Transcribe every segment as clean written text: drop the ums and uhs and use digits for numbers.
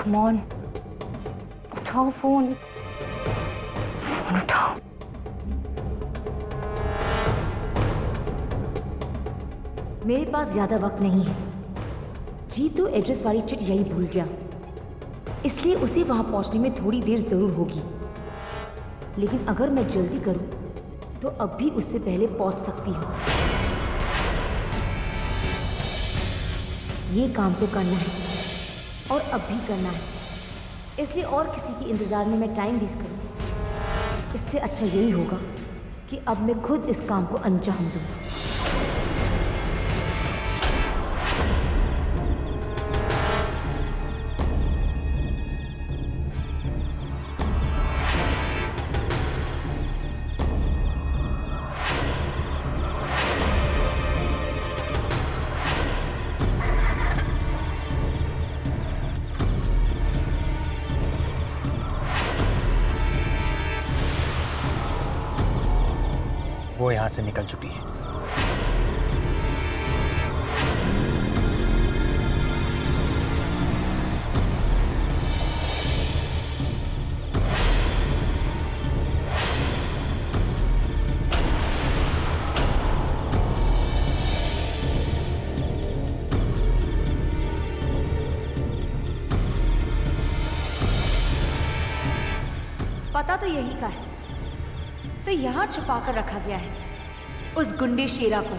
Come on, उठाओ phone, phone उठाओ। मेरे पास ज्यादा वक्त नहीं है। जी तो एड्रेस वाली चिट यही भूल गया, इसलिए उसे वहां पहुंचने में थोड़ी देर जरूर होगी। लेकिन अगर मैं जल्दी करूं तो अब भी उससे पहले पहुंच सकती हूं। ये काम तो करना है और अब भी करना है, इसलिए और किसी के इंतजार में मैं टाइम वेस्ट करूं, इससे अच्छा यही होगा कि अब मैं खुद इस काम को अंजाम दूं। वो यहां से निकल चुकी है। पता तो यही का है, तो यहां छुपा कर रखा गया है उस गुंडे शेरा को।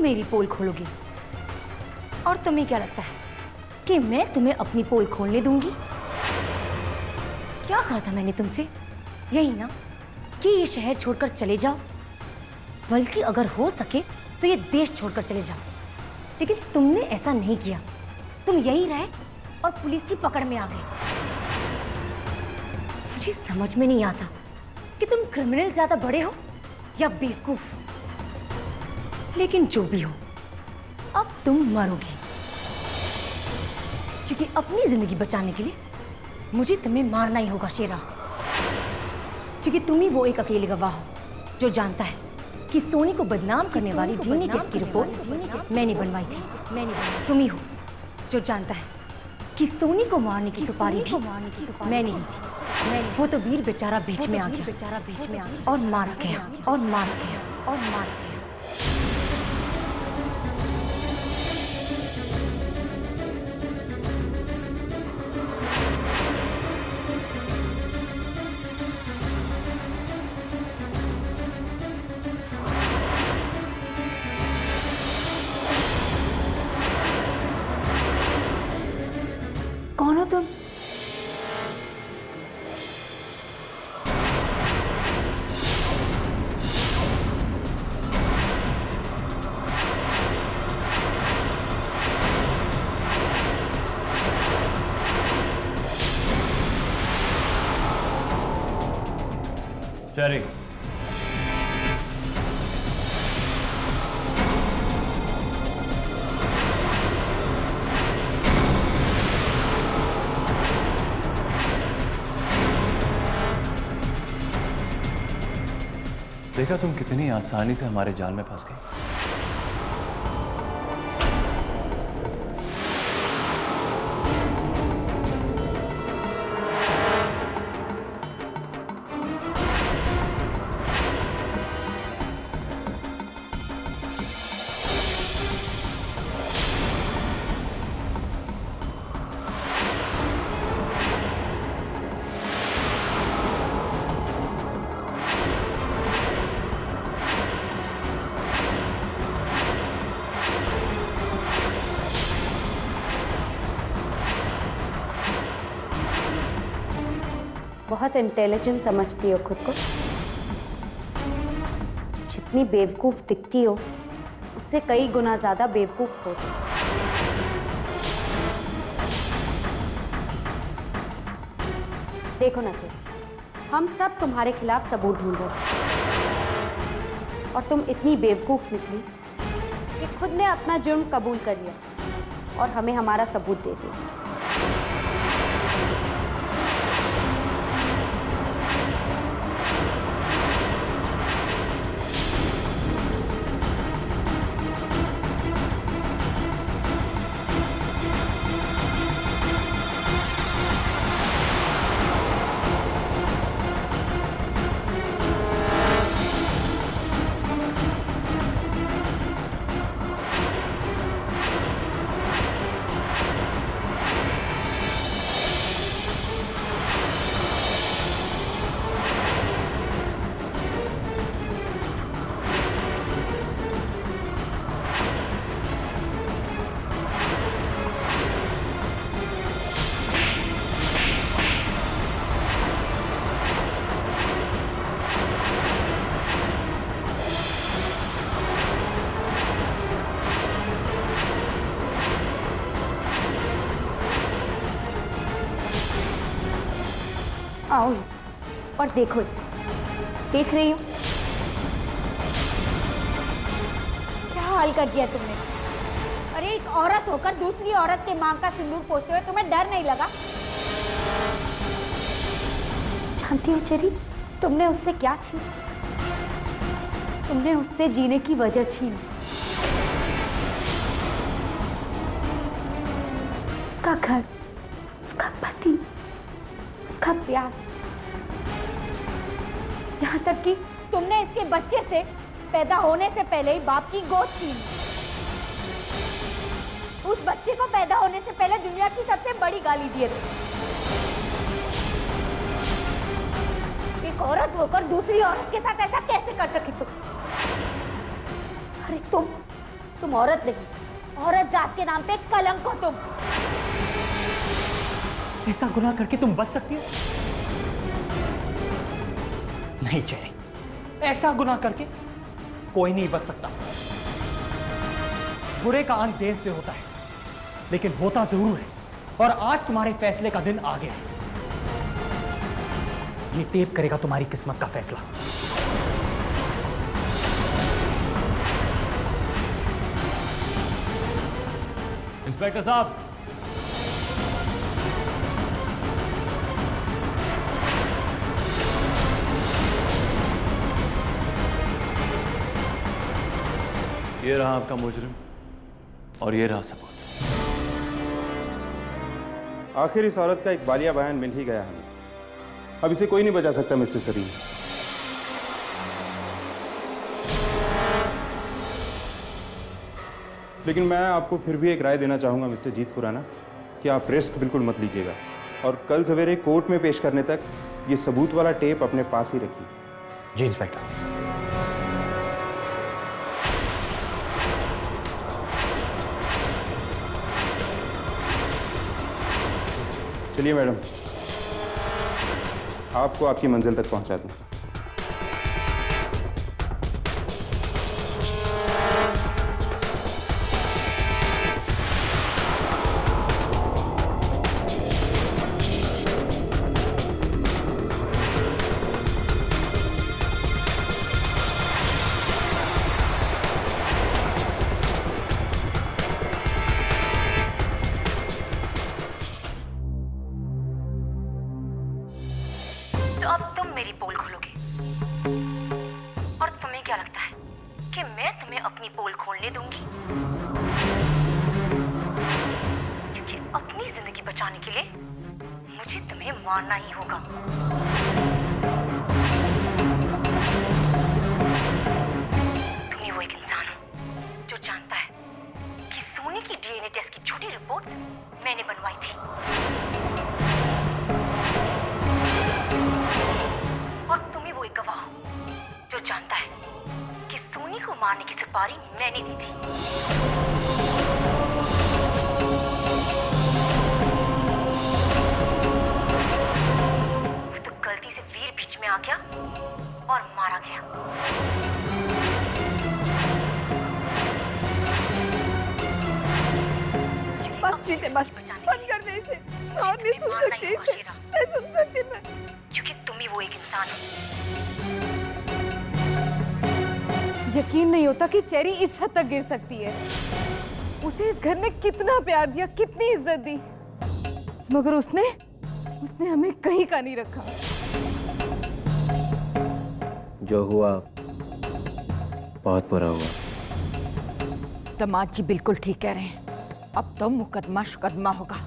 मेरी पोल खोलोगी और तुम्हें क्या लगता है कि मैं तुम्हें अपनी पोल खोलने दूंगी? क्या कहा था मैंने तुमसे? यही ना कि ये शहर छोड़कर चले जाओ, बल्कि अगर हो सके तो ये देश छोड़कर चले जाओ। लेकिन तुमने ऐसा नहीं किया, तुम यही रहे और पुलिस की पकड़ में आ गए। मुझे समझ में नहीं आता कि तुम क्रिमिनल ज्यादा बड़े हो या बेवकूफ। लेकिन जो भी हो, अब तुम मरोगी, क्योंकि अपनी जिंदगी बचाने के लिए मुझे तुम्हें मारना ही होगा शेरा। क्योंकि तुम ही वो एक अकेले गवाह हो जो जानता है कि सोनी को बदनाम करने वाली डीएनए टेस्ट की रिपोर्ट मैंने बनवाई थी। तुम ही हो जो जानता है कि सोनी को मारने की सुपारी भी मैंने ली थी। वो तो वीर बेचारा बीच में आ गया और मारा गया। कौन हो तुम? चेरी, देखा तुम कितनी आसानी से हमारे जाल में फंस गए। बहुत इंटेलिजेंट समझती हो खुद को। जितनी बेवकूफ दिखती हो उससे कई गुना ज्यादा बेवकूफ हो। देखो नचे, हम सब तुम्हारे खिलाफ सबूत ढूंढ रहे और तुम इतनी बेवकूफ निकली कि खुद ने अपना जुर्म कबूल कर लिया और हमें हमारा सबूत दे दिया। आओ और देखो इसे, देख रही हो क्या हाल कर दिया तुमने। अरे एक औरत होकर दूसरी औरत के मांग का सिंदूर पोंछते हुए तुम्हें डर नहीं लगा? जानती हो चेरी, तुमने उससे क्या छीना? तुमने उससे जीने की वजह छीनी। उसका घर, उसका पति, उसका प्यार, यहाँ तक कि तुमने इसके बच्चे से पैदा होने से पहले ही बाप की गोद छीनी। उस बच्चे को पैदा होने से पहले दुनिया की सबसे बड़ी गाली दिए थे। एक औरत होकर दूसरी औरत के साथ ऐसा कैसे कर सकी तुम? अरे तुम औरत नहीं, औरत जात के नाम पे कलंक हो तुम। ऐसा गुनाह करके तुम बच सकती हो? नहीं चेरी, ऐसा गुनाह करके कोई नहीं बच सकता। बुरे का अंत देर से होता है, लेकिन होता जरूर है। और आज तुम्हारे फैसले का दिन आ गया है। ये टेप करेगा तुम्हारी किस्मत का फैसला। इंस्पेक्टर साहब, ये रहा आपका मुजरिम और ये रहा सबूत। आखिर इस औरत का एक बालिया बयान मिल ही गया हमें। अब इसे कोई नहीं बचा सकता मिस्टर सरीन। लेकिन मैं आपको फिर भी एक राय देना चाहूंगा मिस्टर जीत खुराना कि आप रिस्क बिल्कुल मत लीजिएगा और कल सवेरे कोर्ट में पेश करने तक ये सबूत वाला टेप अपने पास ही रखिए। जी इंस्पेक्टर। चलिए मैडम, आपको आपकी मंजिल तक पहुंचा दूं। तो अब तुम मेरी पोल खोलोगे और तुम्हें क्या लगता है कि मैं तुम्हें अपनी पोल खोलने दूंगी? क्योंकि अपनी जिंदगी बचाने के लिए मुझे तुम्हें मारना ही होगा। तुम ही वो एक इंसान हो जो जानता है कि सोनी की डीएनए टेस्ट की झूठी रिपोर्ट्स मैंने बनवाई थी, और तुम ही वो एक गवाह हो जो जानता है कि सोनी को मारने की सुपारी मैंने दी थी। तो गलती से वीर बीच में आ गया और मारा गया। बस जीते, बस बंद कर दे इसे। और नहीं सुन सकती इसे, नहीं सुन सकती मैं। क्योंकि तुम ही वो एक इंसान हो। यकीन नहीं होता कि चेरी इस हद तक गिर सकती है। उसे इस घर ने कितना प्यार दिया, कितनी इज्जत दी, मगर उसने हमें कहीं का नहीं रखा। जो हुआ बहुत बुरा हुआ। दामाद जी बिल्कुल ठीक कह रहे हैं। अब तो मुकदमा शुकदमा होगा।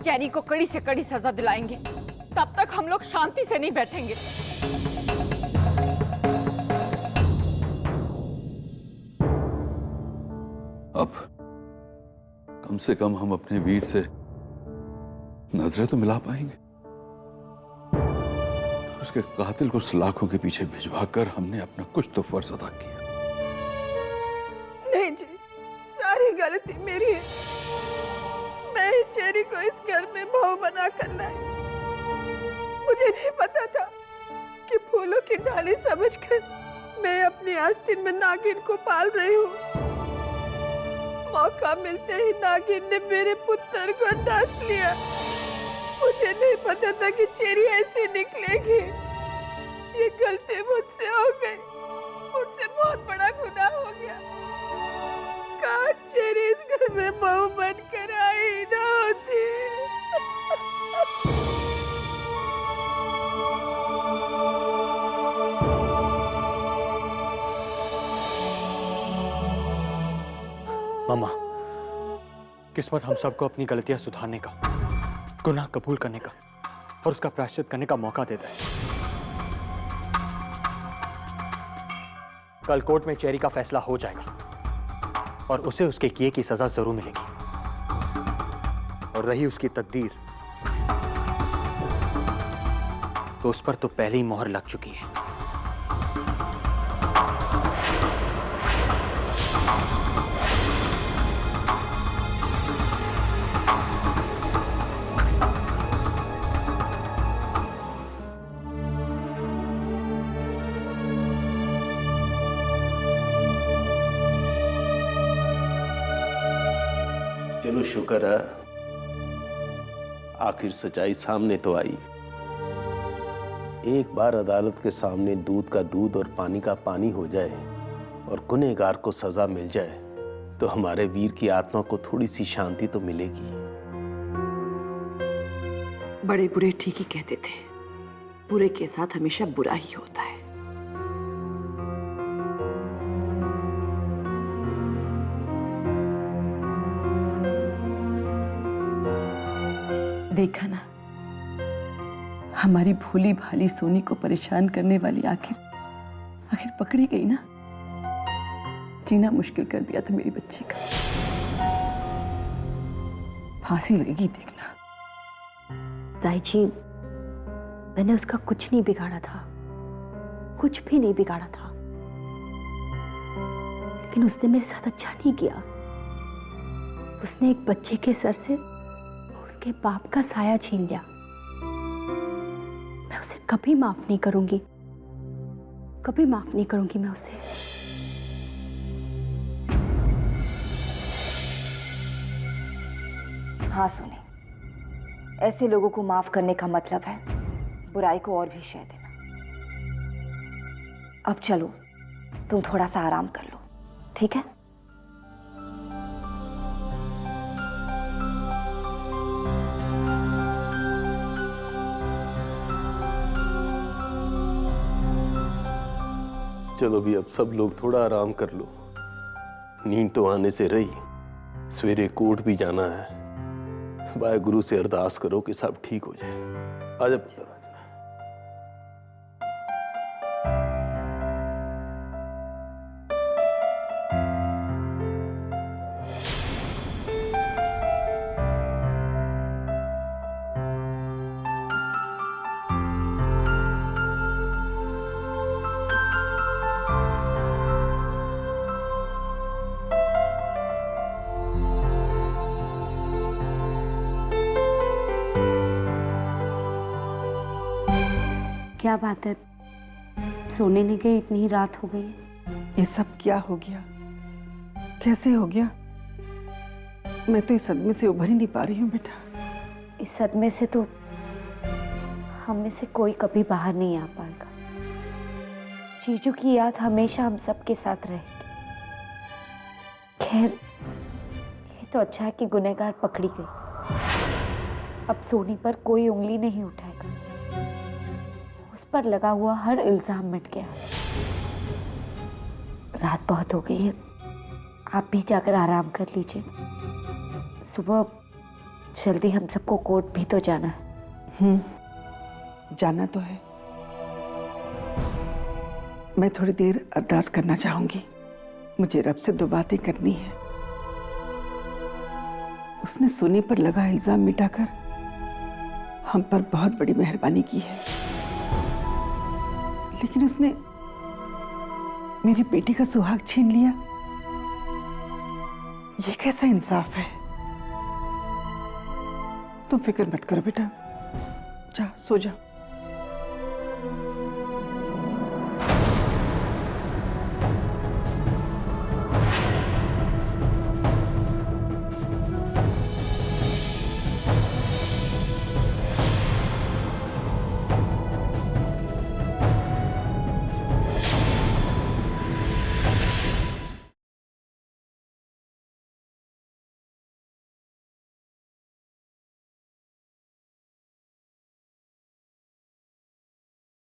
चेरी को कड़ी से कड़ी सजा दिलाएंगे, तब तक हम लोग शांति से नहीं बैठेंगे। अब कम से कम हम अपने वीर से नजरें तो मिला पाएंगे। उसके कातिल को सलाखों के पीछे भिजवाकर हमने अपना कुछ तो फर्ज अदा किया। नहीं जी, सारी गलती मेरी है। मैं ही चेरी को इस घर में बहू बना कर लाई। मुझे नहीं पता था कि फूलों की डाली समझकर मैं अपनी आस्तीन में नागिन को पाल रही हूँ। मौका मिलते ही नागिन ने मेरे पुत्र को डांस लिया। मुझे नहीं पता था कि चेरी ऐसी निकलेगी। ये गलती मुझसे हो गई, मुझसे बहुत बड़ा गुनाह हो गया। काश चेरी इस घर में बहू बनकर आई ना होती। मामा, किस्मत हम सबको अपनी गलतियां सुधारने का, गुनाह कबूल करने का और उसका प्रायश्चित करने का मौका देता है। कल कोर्ट में चेरी का फैसला हो जाएगा और उसे उसके किए की सजा जरूर मिलेगी। और रही उसकी तकदीर, तो उस पर तो पहले ही मोहर लग चुकी है। चलो शुक्र है, आखिर सच्चाई सामने तो आई। एक बार अदालत के सामने दूध का दूध और पानी का पानी हो जाए और गुनहगार को सजा मिल जाए तो हमारे वीर की आत्मा को थोड़ी सी शांति तो मिलेगी। बड़े बुरे ठीक ही कहते थे, बुरे के साथ हमेशा बुरा ही होता है। देखा ना, हमारी भोली भाली सोनी को परेशान करने वाली आखिर पकड़ी गई ना। जीना मुश्किल कर दिया था मेरी बच्ची का। फांसी लगेगी देखना। ताई जी, मैंने उसका कुछ नहीं बिगाड़ा था, कुछ भी नहीं बिगाड़ा था। लेकिन उसने मेरे साथ अच्छा नहीं किया। उसने एक बच्चे के सर से उसके बाप का साया छीन लिया। मैं उसे कभी माफ नहीं करूंगी, कभी माफ नहीं करूंगी मैं उसे। हाँ सोनी, ऐसे लोगों को माफ करने का मतलब है बुराई को और भी शय देना। अब चलो, तुम थोड़ा सा आराम कर लो, ठीक है? चलो भी अब सब लोग थोड़ा आराम कर लो। नींद तो आने से रही, सवेरे कोर्ट भी जाना है। वाहेगुरु से अरदास करो कि सब ठीक हो जाए। आजा पुत्र, आजा। क्या बात है, सोने नहीं गई? इतनी ही रात हो गई। ये सब क्या हो गया, कैसे हो गया? मैं तो इस सदमे से उभर ही नहीं पा रही हूँ बेटा। इस सदमे से तो हम में से कोई कभी बाहर नहीं आ पाएगा। जीजू की याद हमेशा हम सबके साथ रहेगी। खैर, ये तो अच्छा है कि गुनहगार पकड़ी गई। अब सोनी पर कोई उंगली नहीं उठाएगा। उस पर लगा हुआ हर इल्जाम मिट गया। रात बहुत हो गई है, आप भी जाकर आराम कर लीजिए। सुबह जल्दी हम सबको कोर्ट भी तो जाना है। जाना तो है। मैं थोड़ी देर अरदास करना चाहूंगी। मुझे रब से 2 बातें करनी है। उसने सोनी पर लगा इल्जाम मिटाकर हम पर बहुत बड़ी मेहरबानी की है, लेकिन उसने मेरी बेटी का सुहाग छीन लिया। ये कैसा इंसाफ है? तुम फिक्र मत करो बेटा, जा सो जा।